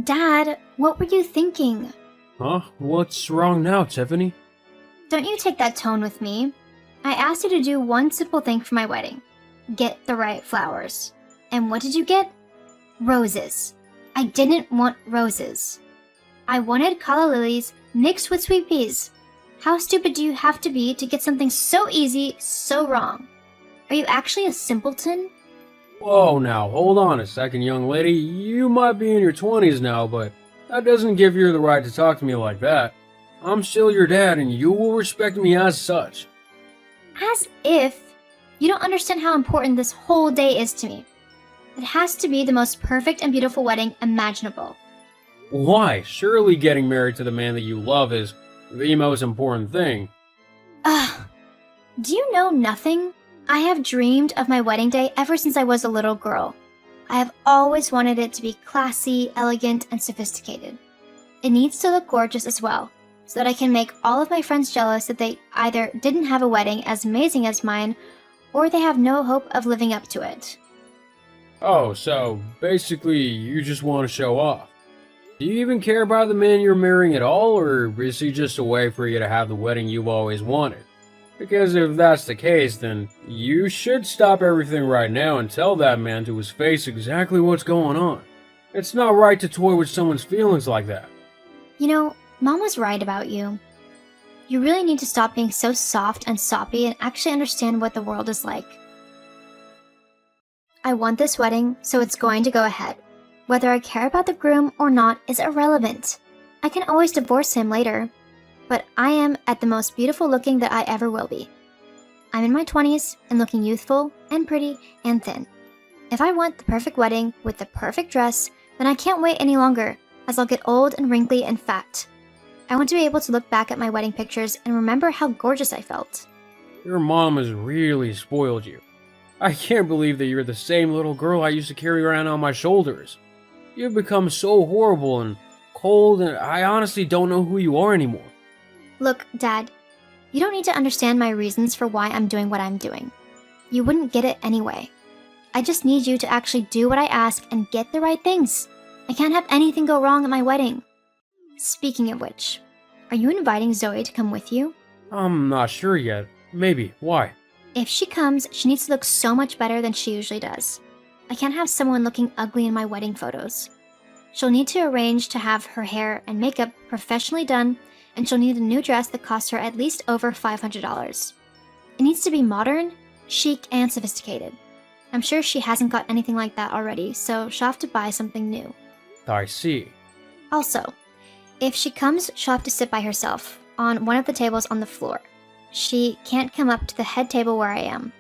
Dad, what were you thinking? Huh? What's wrong now, Tiffany? Don't you take that tone with me. I asked you to do one simple thing for my wedding. Get the right flowers. And what did you get? Roses. I didn't want roses. I wanted calla lilies mixed with sweet peas. How stupid do you have to be to get something so easy, so wrong? Are you actually a simpleton? Whoa, now, hold on a second, young lady. You might be in your 20s now, but that doesn't give you the right to talk to me like that. I'm still your dad, and you will respect me as such. As if. You don't understand how important this whole day is to me. It has to be the most perfect and beautiful wedding imaginable. Why? Surely getting married to the man that you love is the most important thing. Ugh. Do you know nothing? I have dreamed of my wedding day ever since I was a little girl. I have always wanted it to be classy, elegant, and sophisticated. It needs to look gorgeous as well, so that I can make all of my friends jealous that they either didn't have a wedding as amazing as mine, or they have no hope of living up to it. Oh, so basically you just want to show off. Do you even care about the man you're marrying at all, or is he just a way for you to have the wedding you've always wanted? Because if that's the case, then you should stop everything right now and tell that man to his face exactly what's going on. It's not right to toy with someone's feelings like that. You know, Mom was right about you. You really need to stop being so soft and soppy and actually understand what the world is like. I want this wedding, so it's going to go ahead. Whether I care about the groom or not is irrelevant. I can always divorce him later. But I am at the most beautiful looking that I ever will be. I'm in my 20s and looking youthful and pretty and thin. If I want the perfect wedding with the perfect dress, then I can't wait any longer, as I'll get old and wrinkly and fat. I want to be able to look back at my wedding pictures and remember how gorgeous I felt. Your mom has really spoiled you. I can't believe that you're the same little girl I used to carry around on my shoulders. You've become so horrible and cold, and I honestly don't know who you are anymore. Look, Dad, you don't need to understand my reasons for why I'm doing what I'm doing. You wouldn't get it anyway. I just need you to actually do what I ask and get the right things. I can't have anything go wrong at my wedding. Speaking of which, are you inviting Zoe to come with you? I'm not sure yet. Maybe. Why? If she comes, she needs to look so much better than she usually does. I can't have someone looking ugly in my wedding photos. She'll need to arrange to have her hair and makeup professionally done, and she'll need a new dress that costs her at least over $500. It needs to be modern, chic, and sophisticated. I'm sure she hasn't got anything like that already, so she'll have to buy something new. I see. Also, if she comes, she'll have to sit by herself, on one of the tables on the floor. She can't come up to the head table where I am.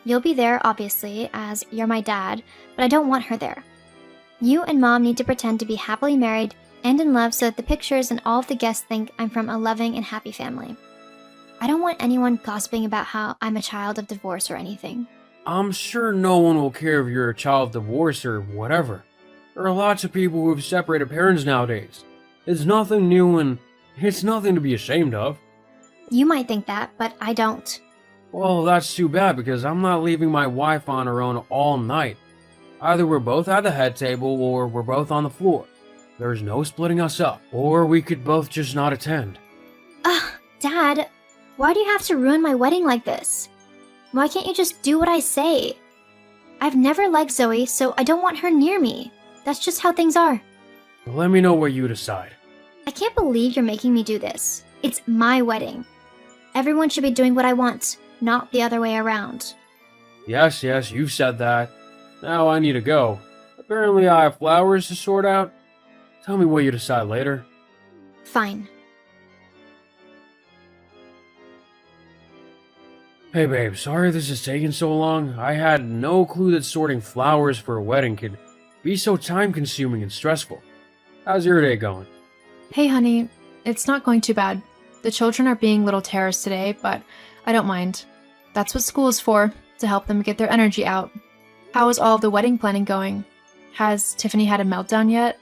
You'll be there, obviously, as you're my dad, but I don't want her there. You and Mom need to pretend to be happily married and in love so that the pictures and all of the guests think I'm from a loving and happy family. I don't want anyone gossiping about how I'm a child of divorce or anything. I'm sure no one will care if you're a child of divorce or whatever. There are lots of people who have separated parents nowadays. It's nothing new and it's nothing to be ashamed of. You might think that, but I don't. Well, that's too bad because I'm not leaving my wife on her own all night. Either we're both at the head table or we're both on the floor. There's no splitting us up, or we could both just not attend. Ugh, Dad, why do you have to ruin my wedding like this? Why can't you just do what I say? I've never liked Zoe, so I don't want her near me. That's just how things are. Let me know what you decide. I can't believe you're making me do this. It's my wedding. Everyone should be doing what I want, not the other way around. Yes, you've said that. Now I need to go. Apparently I have flowers to sort out. Tell me what you decide later. Fine. Hey babe, sorry this is taking so long. I had no clue that sorting flowers for a wedding could be so time-consuming and stressful. How's your day going? Hey honey, it's not going too bad. The children are being little terrors today, but I don't mind. That's what school is for, to help them get their energy out. How is all of the wedding planning going? Has Tiffany had a meltdown yet?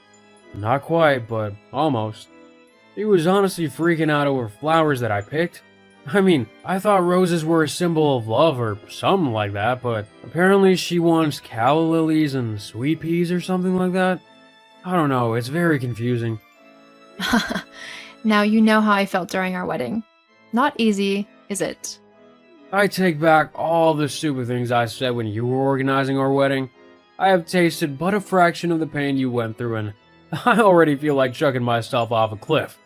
Not quite, but almost. She was honestly freaking out over flowers that I picked. I mean, I thought roses were a symbol of love or something like that, but apparently she wants calla lilies and sweet peas or something like that. I don't know, it's very confusing. Now you know how I felt during our wedding. Not easy, is it? I take back all the stupid things I said when you were organizing our wedding. I have tasted but a fraction of the pain you went through, and I already feel like chucking myself off a cliff.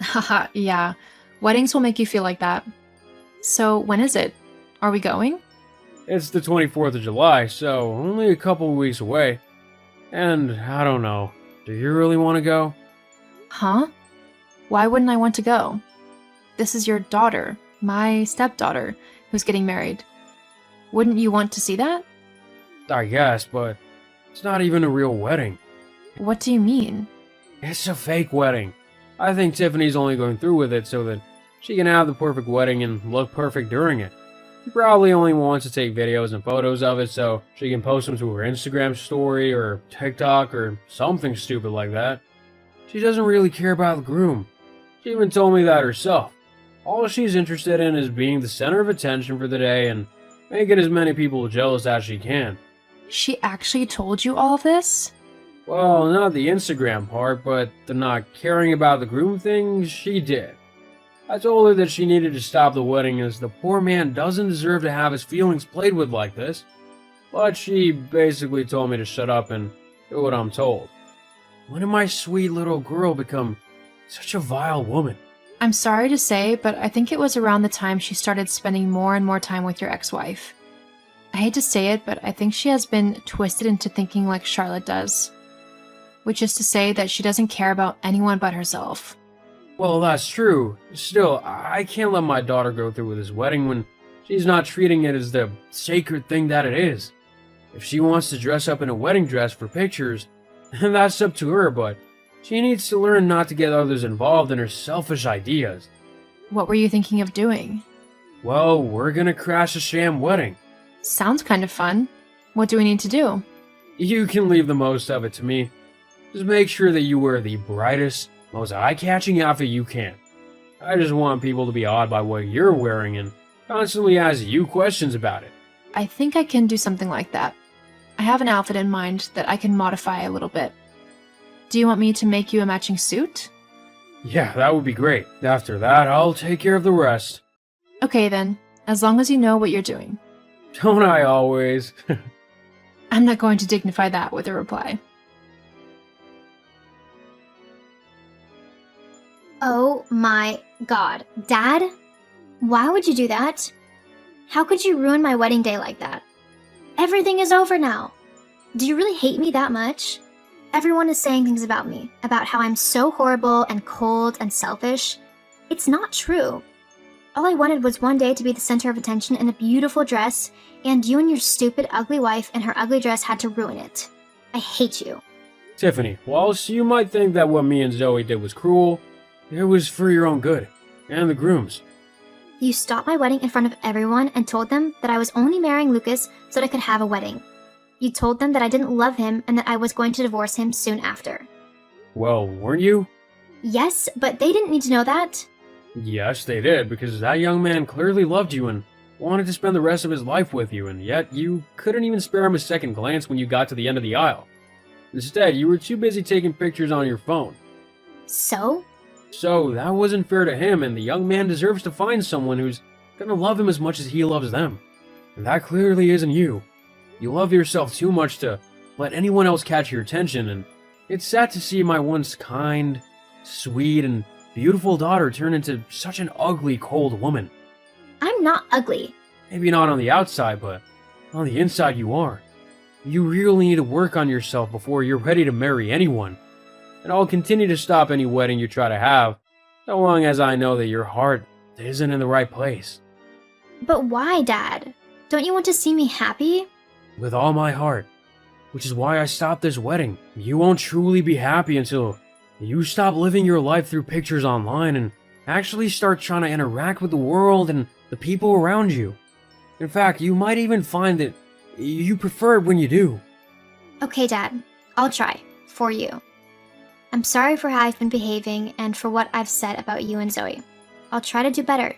Haha, yeah. Weddings will make you feel like that. So, when is it? Are we going? It's the 24th of July, so only a couple weeks away. And I don't know, do you really want to go? Huh? Why wouldn't I want to go? This is your daughter, my stepdaughter, who's getting married. Wouldn't you want to see that? I guess, but it's not even a real wedding. What do you mean? It's a fake wedding. I think Tiffany's only going through with it so that she can have the perfect wedding and look perfect during it. She probably only wants to take videos and photos of it so she can post them to her Instagram story or TikTok or something stupid like that. She doesn't really care about the groom. She even told me that herself. All she's interested in is being the center of attention for the day and making as many people jealous as she can. She actually told you all of this? Well, not the Instagram part, but the not caring about the groom thing, she did. I told her that she needed to stop the wedding as the poor man doesn't deserve to have his feelings played with like this. But she basically told me to shut up and do what I'm told. When did my sweet little girl become such a vile woman? I'm sorry to say, but I think it was around the time she started spending more and more time with your ex-wife. I hate to say it, but I think she has been twisted into thinking like Charlotte does. Which is to say that she doesn't care about anyone but herself. Well, that's true. Still, I can't let my daughter go through with this wedding when she's not treating it as the sacred thing that it is. If she wants to dress up in a wedding dress for pictures, that's up to her, but she needs to learn not to get others involved in her selfish ideas. What were you thinking of doing? Well, we're gonna crash a sham wedding. Sounds kind of fun. What do we need to do? You can leave the most of it to me. Just make sure that you wear the brightest, most eye-catching outfit you can. I just want people to be awed by what you're wearing and constantly ask you questions about it. I think I can do something like that. I have an outfit in mind that I can modify a little bit. Do you want me to make you a matching suit? Yeah, that would be great. After that, I'll take care of the rest. Okay then, as long as you know what you're doing. Don't I always? I'm not going to dignify that with a reply. Oh my god. Dad? Why would you do that? How could you ruin my wedding day like that? Everything is over now. Do you really hate me that much? Everyone is saying things about me, about how I'm so horrible and cold and selfish. It's not true. All I wanted was one day to be the center of attention in a beautiful dress, and you and your stupid, ugly wife and her ugly dress had to ruin it. I hate you. Tiffany, whilst you might think that what me and Zoe did was cruel, it was for your own good, and the groom's. You stopped my wedding in front of everyone and told them that I was only marrying Lucas so that I could have a wedding. You told them that I didn't love him and that I was going to divorce him soon after. Well, weren't you? Yes, but they didn't need to know that. Yes, they did, because that young man clearly loved you and wanted to spend the rest of his life with you, and yet you couldn't even spare him a second glance when you got to the end of the aisle. Instead, you were too busy taking pictures on your phone. So? So, that wasn't fair to him, and the young man deserves to find someone who's gonna love him as much as he loves them. And that clearly isn't you. You love yourself too much to let anyone else catch your attention, and it's sad to see my once kind, sweet, and beautiful daughter turn into such an ugly, cold woman. I'm not ugly. Maybe not on the outside, but on the inside you are. You really need to work on yourself before you're ready to marry anyone. And I'll continue to stop any wedding you try to have, so long as I know that your heart isn't in the right place. But why, Dad? Don't you want to see me happy? With all my heart. Which is why I stopped this wedding. You won't truly be happy until you stop living your life through pictures online and actually start trying to interact with the world and the people around you. In fact, you might even find that you prefer it when you do. Okay, Dad. I'll try. For you. I'm sorry for how I've been behaving and for what I've said about you and Zoe. I'll try to do better.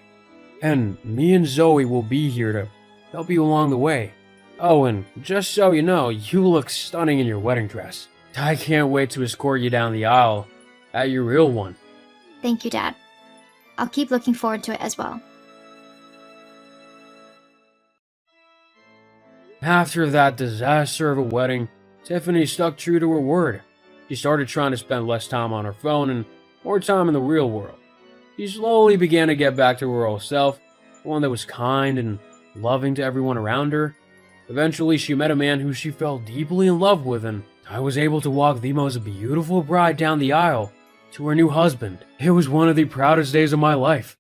And me and Zoe will be here to help you along the way. Oh, and just so you know, you look stunning in your wedding dress. I can't wait to escort you down the aisle at your real one. Thank you, Dad. I'll keep looking forward to it as well. After that disaster of a wedding, Tiffany stuck true to her word. She started trying to spend less time on her phone and more time in the real world. She slowly began to get back to her old self, one that was kind and loving to everyone around her. Eventually, she met a man who she fell deeply in love with, and I was able to walk the most beautiful bride down the aisle to her new husband. It was one of the proudest days of my life.